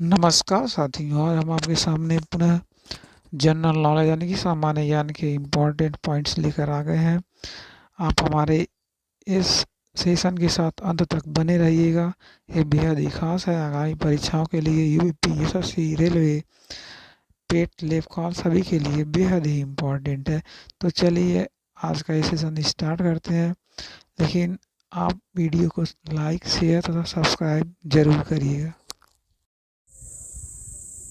नमस्कार साथियों, आज हम आपके सामने पुनः जनरल नॉलेज यानी कि सामान्य ज्ञान के इम्पोर्टेंट पॉइंट्स लेकर आ गए हैं। आप हमारे इस सेशन के साथ अंत तक बने रहिएगा। ये बेहद ही खास है आगामी परीक्षाओं के लिए। यूपी, एसएससी, रेलवे, पेट, लेखपाल सभी के लिए बेहद ही इम्पोर्टेंट है। तो चलिए आज का ये सेशन स्टार्ट करते हैं। लेकिन आप वीडियो को लाइक, शेयर तथा सब्सक्राइब ज़रूर करिएगा।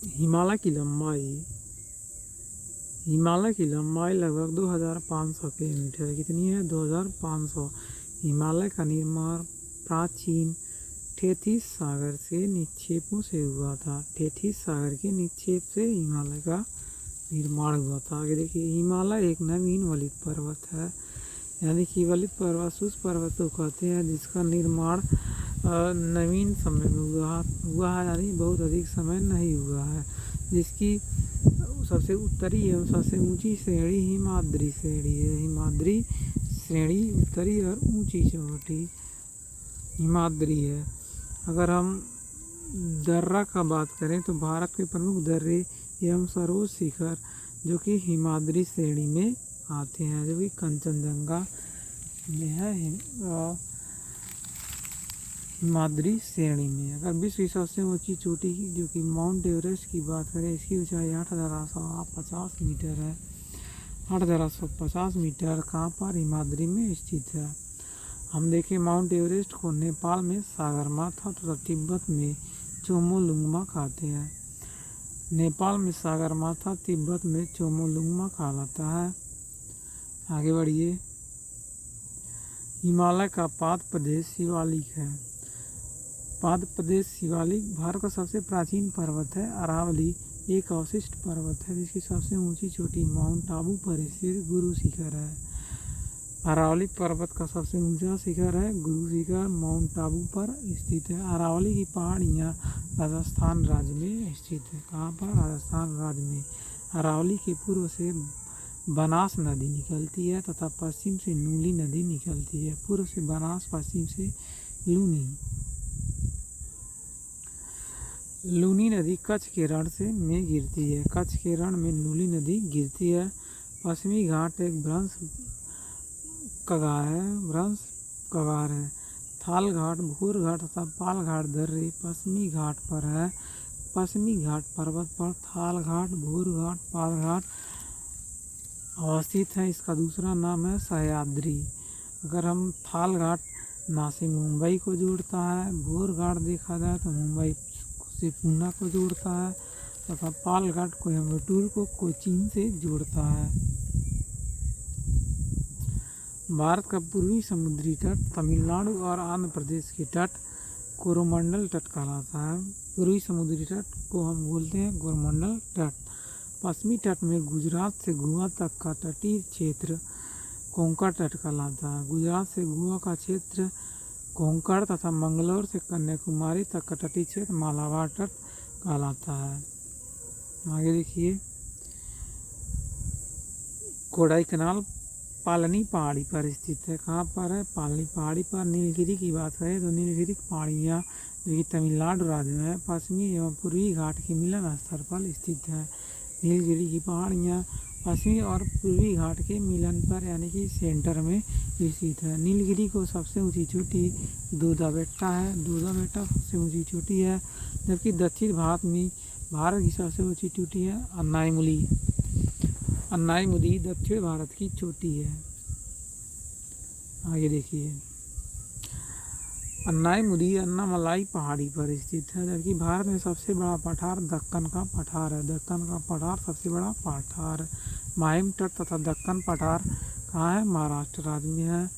हिमालय की लंबाई लगभग 2500 किलोमीटर है। कितनी है? 2500। हिमालय का निर्माण प्राचीन थेथिस सागर से निक्षेपों से हुआ था। थेथिस सागर के निक्षेप से हिमालय का निर्माण हुआ था। आगे देखिए, हिमालय एक नवीन वलित पर्वत है। यानी कि वलित पर्वत उस पर्वत को कहते हैं जिसका निर्माण नवीन समय में हुआ है, यानी बहुत अधिक समय नहीं हुआ है। जिसकी सबसे उत्तरी एवं सबसे ऊंची श्रेणी हिमाद्री श्रेणी है। हिमाद्री श्रेणी उत्तरी और ऊंची चोटी हिमाद्री है। अगर हम दर्रा का बात करें तो भारत के प्रमुख दर्रे एवं सर्वोच्च शिखर जो कि हिमाद्री श्रेणी में आते हैं, जो कि कंचनजंगा में है, हिमाद्री श्रेणी में। अगर विश्व की सबसे ऊंची चोटी जो कि माउंट एवरेस्ट की बात करें, इसकी ऊंचाई 8,850 मीटर है। 8,850 मीटर कहाँ पर? हिमाद्री में स्थित है। हम देखें माउंट एवरेस्ट को नेपाल में सागरमाथा तथा तिब्बत में चोमोलुंगमा कहते हैं। नेपाल में सागरमाथा, तिब्बत में चोमोलुंगमा कहलाता है। आगे बढ़िए। हिमालय का पाद प्रदेश शिवालिक है। पाद प्रदेश शिवालिक भारत का सबसे प्राचीन पर्वत है। अरावली एक अवशिष्ट पर्वत है जिसकी सबसे ऊंची चोटी माउंट आबू पर स्थित गुरु शिखर है। अरावली पर्वत का सबसे ऊंचा शिखर है गुरु शिखर, माउंट आबू पर स्थित है। अरावली की पहाड़ियाँ राजस्थान राज्य में स्थित है। कहाँ पर? राजस्थान राज्य में। अरावली के पूर्व से बनास नदी निकलती है तथा पश्चिम से नूली नदी निकलती है। पूर्व से बनास, पश्चिम से लूनी नदी कच्छ के रण में गिरती है। कच्छ के रण में नूली नदी गिरती है। पश्चिमी घाट एक भ्रंश कगार है। थाल घाट, भूर घाट तथा पाल घाट दर्रे पश्चिमी घाट पर है। पश्चिमी घाट पर्वत पर थाल घाट, भूर घाट, पाल घाट अवस्थित है। इसका दूसरा नाम है सह्याद्री। अगर हम थाल घाट नासिक मुंबई को जोड़ता है, भूर घाट देखा जाए तो मुंबई से पूना को जोड़ता है तथा पाल घाट कोयम्बटूर को कोचीन से जोड़ता है। भारत का पूर्वी समुद्री तट तमिलनाडु और आंध्र प्रदेश के तट कोरोमंडल तट कहलाता है। पूर्वी समुद्री तट को हम बोलते हैं कोरोमंडल तट। पश्चिमी तट में गुजरात से गोवा तक का तटीय क्षेत्र कोंकण तट कहलाता है। गुजरात से गोवा का क्षेत्र कोंकण तथा मंगलोर से कन्याकुमारी तक का तटीय क्षेत्र मालाबार तट कहलाता है। आगे देखिए, कोडाईकनाल पालनी पहाड़ी पर स्थित है। कहाँ पर है? पालनी पहाड़ी पर। नीलगिरी की बात करें तो नीलगिरी पहाड़ियाँ जो कि तमिलनाडु राज्य में है, पश्चिमी एवं पूर्वी घाट के मिलन स्थल पर स्थित है। नीलगिरी की पहाड़ियाँ पश्चिमी और पूर्वी घाट के मिलन पर यानी कि सेंटर में स्थित है। नीलगिरी को सबसे ऊंची चोटी दोदा बेट्टा है। दोदा बेट्टा सबसे ऊंची चोटी है। जबकि दक्षिण भारत की सबसे ऊंची चोटी है अन्नाईमुली। अन्नाईमुदी दक्षिण भारत की चोटी है। आगे देखिए, अन्नाईमुदी अन्नामलाई पहाड़ी पर स्थित है। जबकि भारत में सबसे बड़ा पठार दक्कन का पठार है। दक्कन का पठार सबसे बड़ा पठार। माहिम तट तथा दक्कन पठार कहाँ है? महाराष्ट्र राज्य में है।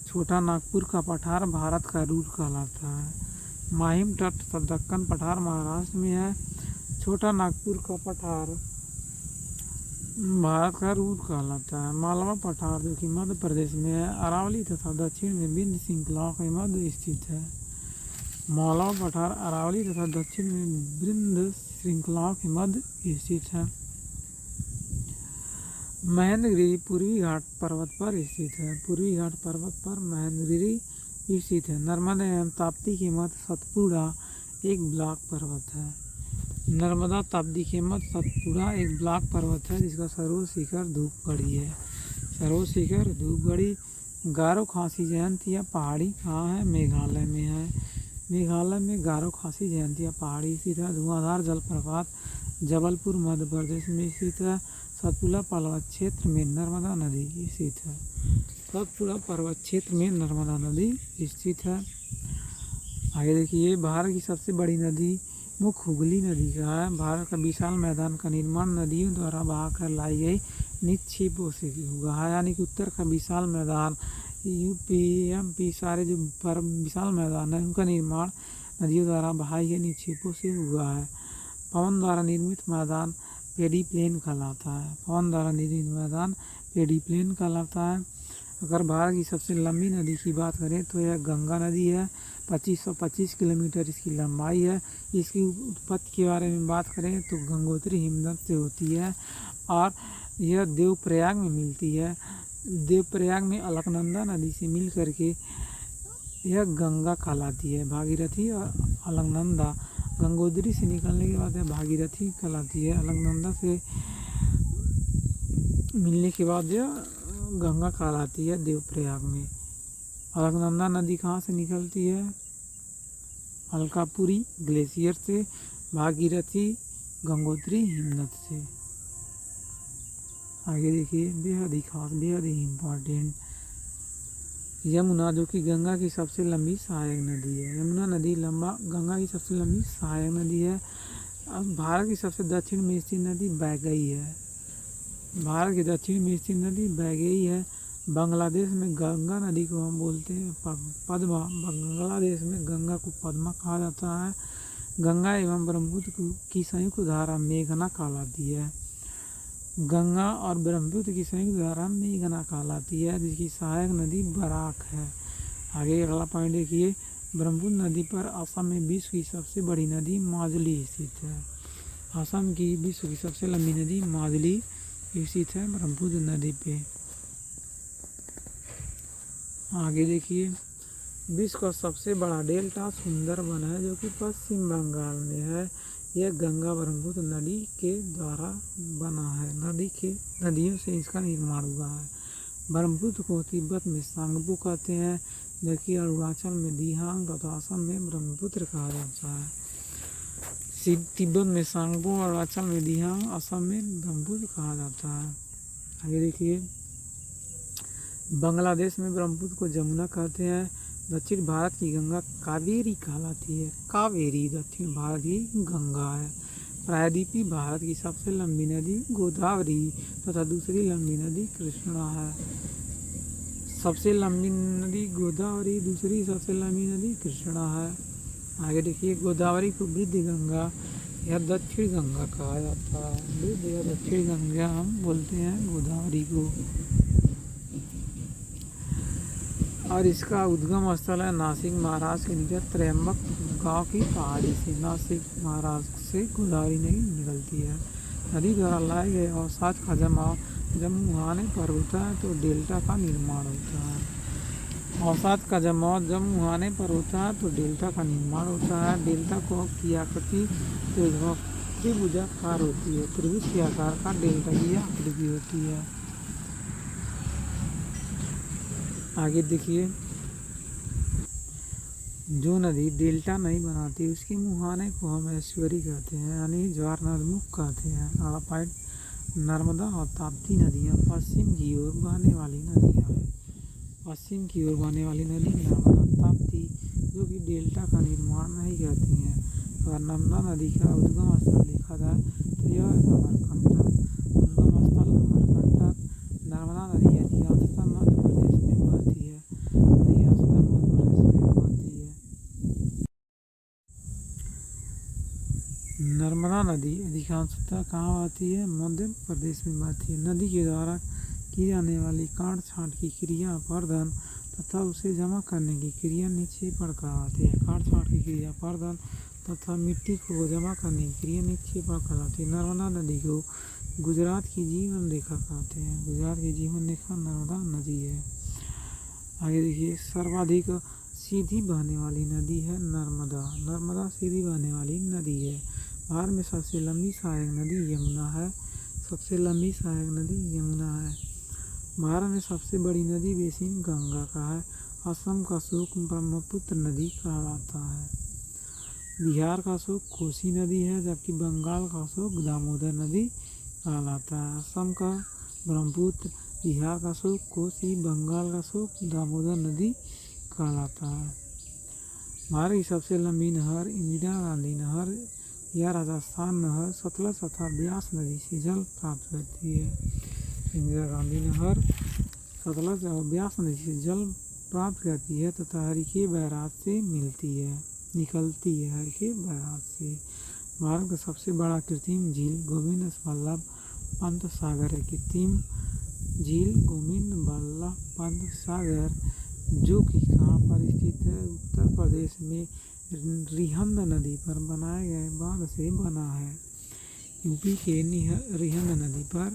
छोटा नागपुर का पठार भारत का रूट कहलाता है। माहिम तट तथा दक्कन पठार महाराष्ट्र में है। छोटा नागपुर का पठार भारत का रूट कहलाता है। मालवा पठार जो कि मध्य प्रदेश में है। अरावली तथा दक्षिण में विंध्य श्रृंखलाओं के मध्य स्थित है। मालवा पठार अरावली तथा दक्षिण में विंध्य श्रृंखलाओं के मध्य स्थित है। महेंद्रगिरी पूर्वी घाट पर्वत पर स्थित है। पूर्वी घाट पर्वत पर महेंद्रगिरी स्थित है। नर्मदा एवं ताप्ती के मध्य सतपुड़ा एक ब्लॉक पर्वत है। नर्मदा ताप्ती खेमत सतपुड़ा एक ब्लॉक पर्वत है जिसका सर्वोच्च शिखर धूपगढ़ी है। सर्वोच्च शिखर धूपगढ़ी गारो खासी जयंतिया पहाड़ी कहाँ है? मेघालय में है। मेघालय में गारो खासी जयंतिया पहाड़ी स्थित है। धुआंधार जलप्रपात जबलपुर मध्य प्रदेश में स्थित है। सतपुड़ा पर्वत क्षेत्र में नर्मदा नदी स्थित है। सतपुड़ा पर्वत क्षेत्र में नर्मदा नदी स्थित है। आगे देखिए, भारत की सबसे बड़ी नदी मुख्य हुगली नदी का है। भारत का विशाल मैदान का निर्माण नदियों द्वारा बहाकर लाई गई निक्षेपों से हुआ है। यानी कि उत्तर का विशाल मैदान, यूपी एमपी सारे जो विशाल मैदान है उनका निर्माण नदियों द्वारा बहाई गई निक्षेपों से हुआ है। पवन द्वारा निर्मित मैदान पेडी प्लेन कहलाता है। पवन द्वारा निर्मित मैदान पेडी प्लेन कहलाता है। अगर भारत की सबसे लंबी नदी की बात करें तो यह गंगा नदी है। 2525 किलोमीटर इसकी लंबाई है। इसकी उत्पत्ति के बारे में बात करें तो गंगोत्री हिमनद से होती है और यह देवप्रयाग में मिलती है। देवप्रयाग में अलकनंदा नदी से मिल करके यह गंगा कहलाती है। भागीरथी और अलकनंदा गंगोत्री से निकलने के बाद यह भागीरथी कहलाती है। अलकनंदा से मिलने के बाद यह गंगा कहलाती है देवप्रयाग में। अलकनंदा नदी कहाँ से निकलती है? अलकापुरी ग्लेशियर से, भागीरथी गंगोत्री हिमनद से। आगे देखिए, बेहद ही खास, बेहद ही इम्पोर्टेंट, यमुना जो कि गंगा की सबसे लंबी सहायक नदी है। यमुना नदी गंगा की सबसे लंबी सहायक नदी है। अब भारत की सबसे दक्षिण में स्थित नदी वैगई है। भारत की दक्षिण में स्थित नदी वैगई है। बांग्लादेश में गंगा नदी को हम बोलते हैं पद्मा। बांग्लादेश में गंगा को पद्मा कहा जाता है। गंगा एवं ब्रह्मपुत्र की संयुक्त धारा मेघना कहलाती है। गंगा और ब्रह्मपुत्र की संयुक्त धारा मेघना कहलाती है, जिसकी सहायक नदी बराक है। आगे अगला पॉइंट देखिए, ब्रह्मपुत्र नदी पर असम में विश्व की सबसे बड़ी नदी माजुली स्थित है। असम की विश्व की सबसे लंबी नदी माजुली स्थित है ब्रह्मपुत्र नदी पे। आगे देखिए, विश्व का सबसे बड़ा डेल्टा सुंदरबन है जो कि पश्चिम बंगाल में है। यह गंगा ब्रह्मपुत्र नदी के द्वारा बना है। नदियों से इसका निर्माण हुआ है। ब्रह्मपुत्र को तिब्बत में सांगपो कहते हैं, जबकि अरुणाचल में दिहांग तथा असम में ब्रह्मपुत्र कहा जाता है। तिब्बत में सांगपो, अरुणाचल में दिहांग, असम में ब्रह्मपुत्र कहा जाता है। आगे देखिए, बांग्लादेश में ब्रह्मपुत्र को जमुना कहते हैं। दक्षिण भारत की गंगा कावेरी कहलाती है। कावेरी दक्षिण भारत की गंगा है। प्रायद्वीपीय भारत की सबसे लंबी नदी गोदावरी तथा दूसरी लंबी नदी कृष्णा है। सबसे लंबी नदी गोदावरी, दूसरी सबसे लंबी नदी कृष्णा है। आगे देखिए, गोदावरी को वृद्ध गंगा या दक्षिण गंगा कहा जाता है। वृद्ध या दक्षिण गंगा हम बोलते हैं गोदावरी को। और इसका उद्गम स्थल है नासिक महाराष्ट्र के निकट त्रयंबक गांव की पहाड़ी से। नासिक महाराष्ट्र से गोदावरी नदी निकलती है। नदी द्वारा लाए गए अवसाद का जमाव जब मुहाने पर होता है तो डेल्टा का निर्माण होता है। अवसाद का जमाव जब मुहाने पर होता है तो डेल्टा का निर्माण होता है। डेल्टा की आकृति त्रिभुजाकार होती है। त्रिभुज के आकार का डेल्टा की आकृति होती है। आगे देखिए, जो नदी डेल्टा नहीं बनाती उसके मुहाने को हम ऐश्वरी कहते हैं, यानी ज्वारनदमुख कहते हैं। अगला पॉइंट, नर्मदा और ताप्ती नदियाँ पश्चिम की ओर बहने वाली नदियाँ हैं। पश्चिम की ओर बहने वाली नदी नर्मदा ताप्ती जो कि डेल्टा का निर्माण नहीं करती हैं। अगर नर्मदा नदी का उद्गम स्थल देखा जाए तो यह अमरकंटक। उद्गम स्थल अमरकंटक। नर्मदा नदी अधिकांशतः मध्य प्रदेश में बहती है। नर्मदा नदी अधिकांशतः कहाँ बहती है? मध्य प्रदेश में बहती है। नदी के द्वारा की जाने वाली काट छाँट की क्रिया अपर्दन तथा उसे जमा करने की क्रिया निक्षेपण कहलाती है। काट छाँट की क्रिया अपर्दन तथा मिट्टी को जमा करने की क्रिया निक्षेपण कहलाती है। नर्मदा नदी को गुजरात की जीवन रेखा कहते हैं। गुजरात की जीवन रेखा नर्मदा नदी है। आगे देखिए, सर्वाधिक सीधी बहने वाली नदी है नर्मदा। नर्मदा सीधी बहने वाली नदी है। भारत में सबसे लंबी सहायक नदी यमुना है। सबसे लंबी सहायक नदी यमुना है। भारत में सबसे बड़ी नदी बेसिन गंगा का है। असम का शोक ब्रह्मपुत्र नदी कहलाता है। बिहार का शोक कोसी नदी है, जबकि बंगाल का शोक दामोदर नदी कहलाता है। असम का ब्रह्मपुत्र, बिहार का शोक कोसी, बंगाल का शोक दामोदर नदी कहलाता है। भारत की सबसे लंबी नहर इंदिरा गांधी नहर या राजस्थान नहर सतलज तथा ब्यास नदी से जल प्राप्त करती है। इंदिरा गांधी नहर सतलज और ब्यास नदी से जल प्राप्त करती है तथा हरिके बैराज से निकलती है हरिके बैराज से। भारत का सबसे बड़ा कृत्रिम झील गोविंद वल्लभ पंत सागर है। कृत्रिम झील गोविंद वल्लभ पंत सागर, जो कि कहाँ पर स्थित है, उत्तर प्रदेश में रिहंद नदी पर बनाए गए बांध से बना है। यूपी के रिहंद नदी पर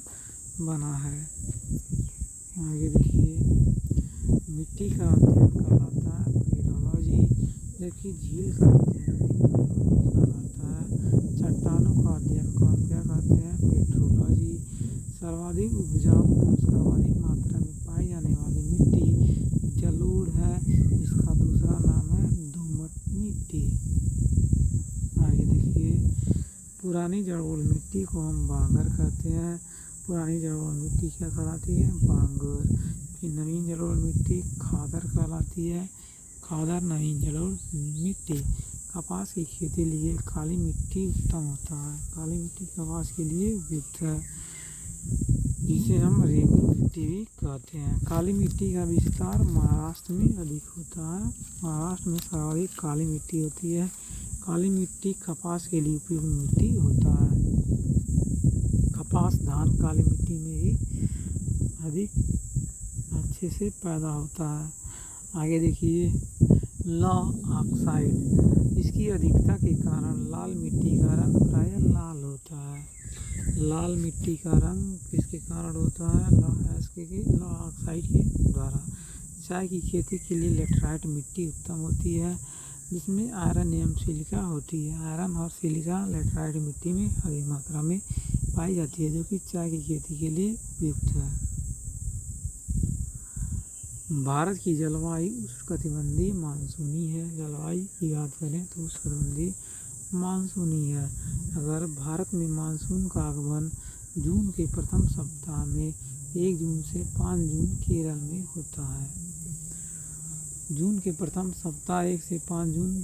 बना है। आगे देखिए, मिट्टी का अध्ययन कहलाता है पेडोलॉजी, जबकि झील का अध्ययन लिम्फोलॉजी कहलाता है। चट्टानों का अध्ययन कौन क्या कहते हैं? पेट्रोलॉजी। सर्वाधिक उपजाऊ और सर्वाधिक मात्रा में पाई जाने वाली मिट्टी जलोढ़ है, जिसका दूसरा नाम है दोमट मिट्टी। आगे देखिए, पुरानी जलोढ़ मिट्टी को हम बांगर कहते हैं। पुरानी जलोढ़ मिट्टी क्या कहलाती है? बांगर। फिर नवीन जलोढ़ मिट्टी खादर कहलाती है। खादर नवीन जलोढ़ मिट्टी। कपास की खेती के लिए काली मिट्टी उत्तम होता है। काली मिट्टी कपास के लिए उपयुक्त है, जिसे हम रेगुल मिट्टी भी कहते हैं। काली मिट्टी का विस्तार महाराष्ट्र में अधिक होता है। महाराष्ट्र में सर्वाधिक काली मिट्टी होती है। काली मिट्टी कपास के लिए उपयुक्त मिट्टी होता है। कपास धान काली मिट्टी में ही अधिक अच्छे से पैदा होता है। आगे देखिए, लौ ऑक्साइड, इसकी अधिकता के कारण लाल मिट्टी का रंग प्रायः लाल होता है। लाल मिट्टी का रंग किसके कारण होता है? लौ ऑक्साइड के द्वारा। चाय की खेती के लिए लेटराइट मिट्टी उत्तम होती है, जिसमें आयरन एवं सिलिका होती है। आयरन और सिलिका लेटराइट मिट्टी में अधिक मात्रा में पाई जाती है, जो कि चाय की खेती के लिए उपयुक्त है। भारत की जलवायु उष्णकटिबंधीय मानसूनी है। जलवायु की बात करें तो उष्णकटिबंधीय मानसूनी है। अगर भारत में मानसून का आगमन जून के प्रथम सप्ताह में 1 जून से 5 जून केरल में होता है। जून के प्रथम सप्ताह 1 से 5 जून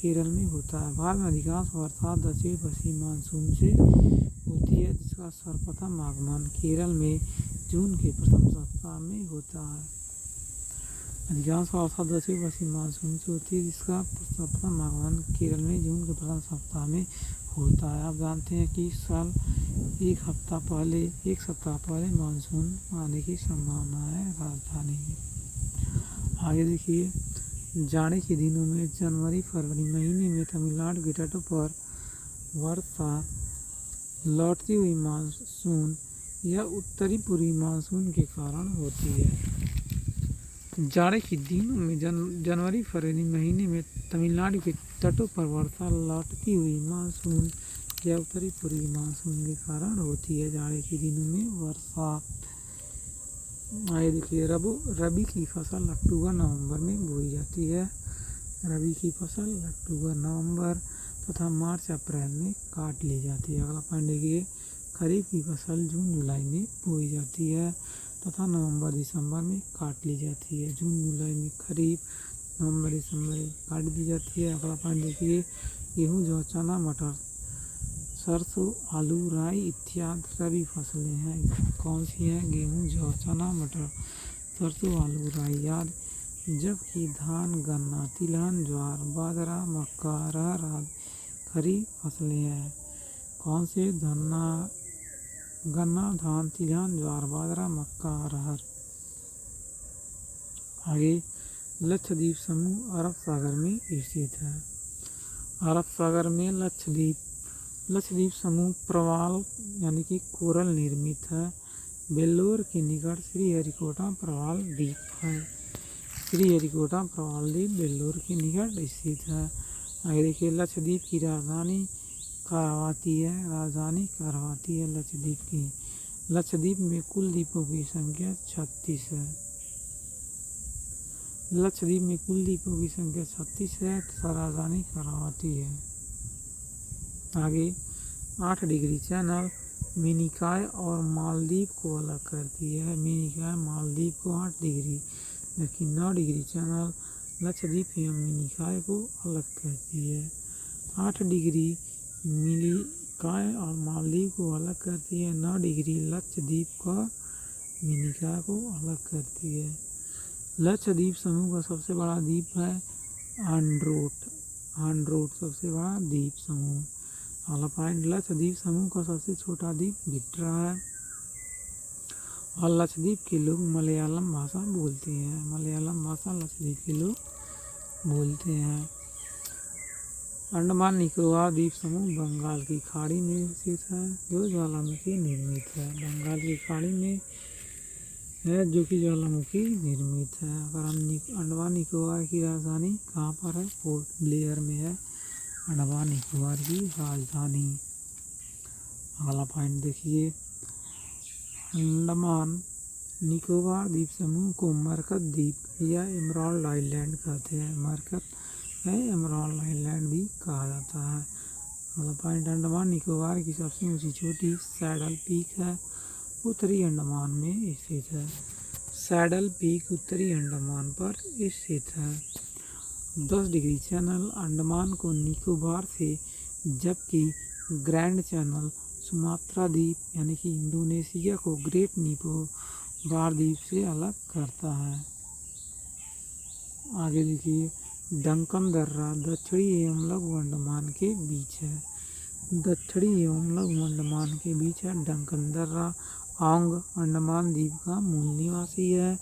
केरल में होता है। भारत में अधिकांश वर्षा दक्षिण पश्चिम मानसून से होती है, जिसका सर्वप्रथम आगमन केरल में जून के प्रथम सप्ताह में होता है। अधिकांश वर्षा दक्षिण पश्चिम मानसून से होती है, जिसका सर्वप्रथम आगमन केरल में जून के प्रथम सप्ताह में होता है। आप जानते हैं कि इस साल एक सप्ताह पहले मानसून आने की संभावना है राजधानी में। आगे देखिए, जाड़े के दिनों में जनवरी फरवरी महीने में तमिलनाडु के तटों पर वर्षा लौटती हुई मानसून या उत्तरी पूर्वी मानसून के कारण होती है। जाड़े के दिनों में जनवरी फरवरी महीने में तमिलनाडु के तटों पर वर्षा लौटती हुई मानसून या उत्तरी पूर्वी मानसून के कारण होती है। जाड़े के दिनों में वर्षा। आगे देखिए, रबी की फसल अक्टूबर नवंबर में बोई जाती है। रबी की फसल अक्टूबर नवंबर तथा मार्च अप्रैल में काट ली जाती है। अगला पॉइंट देखिए, खरीफ की फसल जून जुलाई में बोई जाती है तथा नवंबर दिसंबर में काट ली जाती है। जून जुलाई में खरीफ, नवंबर दिसंबर में काट दी जाती है। अगला पॉइंट देखिए, गेहूँ जौ चना मटर सरसों आलू राई इत्यादि रबी फसलें हैं। कौन सी हैं? गेहूँ जौ चना मटर सरसों आलू राई आदि। जबकि धान गन्ना तिलहन ज्वार बाजरा मक्का अरहर आदि खरीफ फसलें हैं। कौन से? गन्ना धान तिलहन ज्वार बाजरा मक्का अरहर। आगे, लक्षद्वीप समूह अरब सागर में स्थित है। अरब सागर में लक्षद्वीप समूह प्रवाल यानी कि कोरल निर्मित है। वेल्लोर के निकट श्रीहरिकोटा प्रवाल द्वीप है। श्रीहरिकोटा प्रवाल द्वीप वेल्लोर के निकट स्थित है। आगे देखिए, लक्षद्वीप की राजधानी कहलाती है, राजधानी कहलाती है लक्षद्वीप की। लक्षद्वीप में कुल द्वीपों की संख्या 36 है। लक्षद्वीप में कुल द्वीपों की संख्या 36 है तथा राजधानी कहलाती है। आगे 8 डिग्री चैनल मिनिकॉय और मालदीव को अलग करती है। मिनिकॉय मालदीव को 8 डिग्री, जबकि 9 डिग्री चैनल लक्षद्वीप एवं मिनिकॉय को अलग करती है। 8 डिग्री मिनिकॉय और मालदीव को अलग करती है। 9 डिग्री लक्षद्वीप को मिनिकॉय को अलग करती है। लक्षद्वीप समूह का सबसे बड़ा द्वीप है आंड्रोट। आंड्रोट सबसे बड़ा द्वीप समूह। अगला पॉइंट, लक्षद्वीप समूह का सबसे छोटा द्वीप बिट्रा है। और लक्षद्वीप के लोग मलयालम भाषा बोलते हैं। मलयालम भाषा लक्षद्वीप के लोग बोलते हैं। अंडमान निकोबार द्वीप समूह बंगाल की खाड़ी में स्थित है, जो ज्वालामुखी निर्मित है। बंगाल की खाड़ी में है, जो कि ज्वालामुखी निर्मित है। अगर हम अंडमान निकोबार की राजधानी कहाँ पर है? पोर्ट ब्लेयर में है अंडमान निकोबार की राजधानी। अगला पॉइंट देखिए, अंडमान निकोबार द्वीप समूह को मरकत द्वीप या एमराल्ड आइलैंड कहते हैं। मरकत है एमराल्ड आइलैंड भी कहा जाता है। अगला पॉइंट, अंडमान निकोबार की सबसे ऊंची चोटी सैडल पीक है, उत्तरी अंडमान में स्थित है। सैडल पीक उत्तरी अंडमान पर स्थित है। 10 डिग्री चैनल अंडमान को निकोबार से, जबकि ग्रैंड चैनल सुमात्रा द्वीप यानी कि इंडोनेशिया को ग्रेट निकोबार द्वीप से अलग करता है। आगे देखिए, डंकन दर्रा दक्षिणी एवं लघु अंडमान के बीच है। दक्षिणी एवं लघु अंडमान के बीच है डंकन दर्रा। औंग अंडमान द्वीप का मूल निवासी है।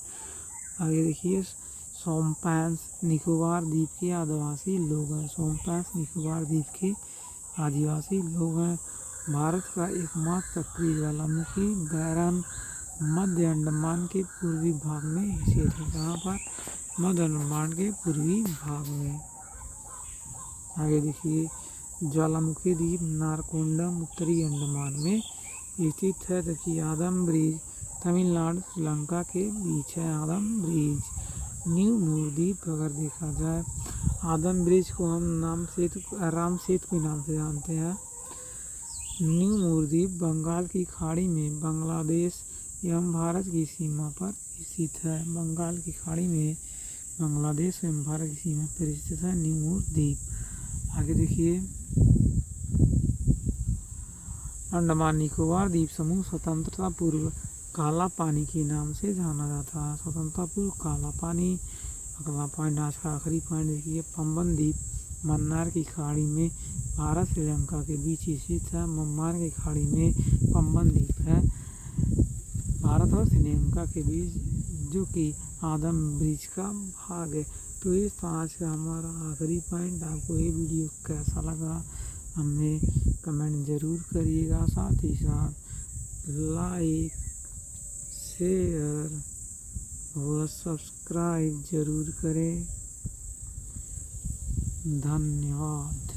आगे देखिए, सोमपैंस निकोबार द्वीप के आदिवासी लोग हैं। सोमपैंस निकोबार द्वीप के आदिवासी लोग हैं। भारत का एकमात्र सक्रिय ज्वालामुखी बैरन मध्य अंडमान के पूर्वी भाग में स्थित है। कहाँ पर? मध्य अंडमान के पूर्वी भाग में। आगे देखिए, ज्वालामुखी द्वीप नारकोंडम उत्तरी अंडमान में स्थित है, जबकि आदम ब्रिज तमिलनाडु श्रीलंका के बीच है। आदम ब्रिज। न्यू मूर द्वीप अगर देखा जाए, आदम ब्रिज को हम राम सेतु के नाम से जानते हैं। न्यू मूर द्वीप बंगाल की खाड़ी में बांग्लादेश एवं भारत की सीमा पर स्थित है। बंगाल की खाड़ी में बांग्लादेश एवं भारत की सीमा पर स्थित है न्यू मूर द्वीप। आगे देखिए, अंडमान निकोबार द्वीप समूह स्वतंत्रता पूर्व काला पानी के नाम से जाना जाता है। स्वतंत्रता पूर्व काला पानी। अगला पॉइंट, आज का आखिरी पॉइंट देखिए, पंबन द्वीप मन्नार की खाड़ी में भारत श्रीलंका के बीच स्थित है। मन्नार की खाड़ी में पंबन द्वीप है, भारत और श्रीलंका के बीच, जो कि आदम ब्रिज का भाग है। तो ये आज का हमारा आखिरी पॉइंट। आपको ये वीडियो कैसा लगा हमें कमेंट ज़रूर करिएगा। साथ ही साथ लाइक, शेयर व सब्सक्राइब ज़रूर करें। धन्यवाद।